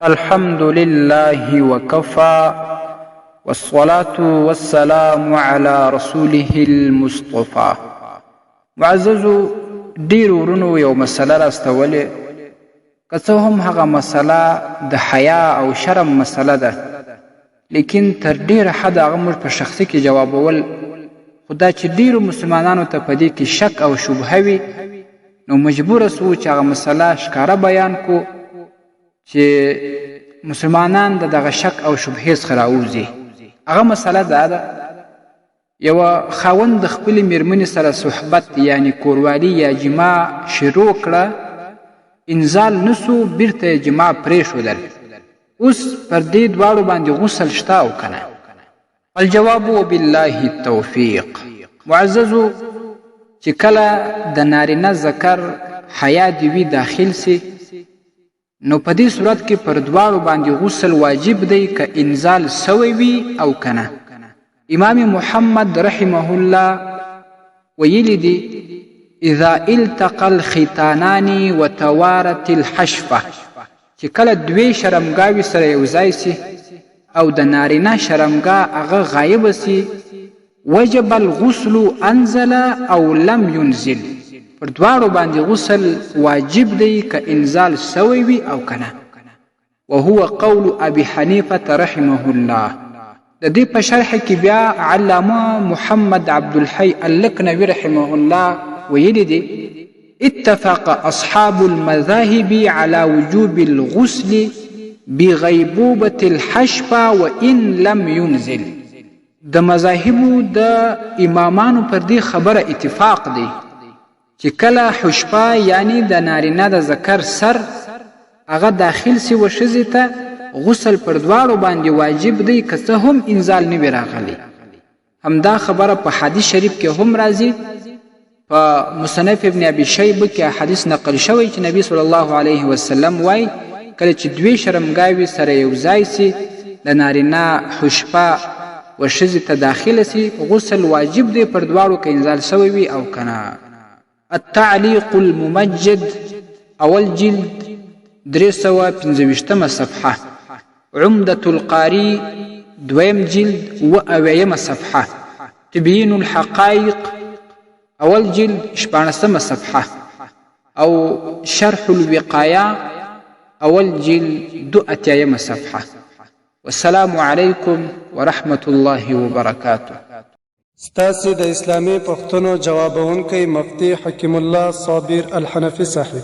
الحمد لله وكفى والصلاة والسلام على رسوله المصطفى. معززو ډیر ورونو یو مسله راستولې، که څه هم هغه مسله د حیا او شرم مسله ده، لیکن تر ډیره حده هغه موږ په شخصي کې جوابول، خو دا چې ډیرو مسلمانانو ته په دې کې شک او شبهه وي نو مجبوره سو چې هغه مسله ښکاره بیان کو چې مسلمانان دغه شک او شبهې څخه راوځي. هغه مسله دا ده، یوه خاوند د خپلې میرمنې سره صحبت یعنی کوروالي یا جماع شروع کړه، انزال نسو، بیرته یې جماع پرېښودل، اوس پر دې دواړو باندې غسل شته او که نه؟ الجواب وبالله التوفیق. معززو چې کله د نارینه ذکر حیا د وي داخل سي نو په دې صورت کې پر دواړو باندې غسل واجب دی که انزال سوی وي او که نه. امام محمد رحمه الله ویلی دی اذا التقى الختانان وتوارت الحشفه، چې کله دوی شرمګاوي سره یو ځای سي او د نارینه شرمګا هغه غایبه سي، وجب الغسل انزل او لم ينزل، پر دواړو باندې غسل واجب دی که انزال سوی وي او که نه. وهو قول ابي حنیفه رحمه الله. د دې په شرح کې بیا علامه محمد عبدالحی اللکنوي رحمه الله ویلی دی اتفق اصحاب المذاهب على وجوب الغسل بغیبوبة الحشفة وان لم ينزل. د مذاهبو د امامانو پر دې خبره اتفاق دی چې کله حشفه یعنی د نارینه د ذکر سر هغه داخل سی و ښځې ته غسل پر دواړو باندې واجب دی که څه هم انزال نه وي راغلی. همدا خبره په حدیث شریف کې هم راځي. په مصنف ابن ابي شیبه کې حدیث نقل شوی چې نبی صلی الله علیه وسلم وایي کله چې دوی شرمګاوي سره یو ځای سي د نارینه حشفه و ښځې ته داخله سي غسل واجب دی پر دواړو که انزال سوی وي او که نه. التعلیق الممجد اول جلد 325 صفحه، عمدة القاری دویم جلد و اویم صفحه، تبیین الحقائق اول جلد 14 صفحه، او شرح الوقاية اول جلد 2 صفحه. والسلام علیکم ورحمة الله وبرکاته. ستاسې د اسلامي پوښتنو جوابونکی مفتي حکیم الله صابر الحنفي صاحب.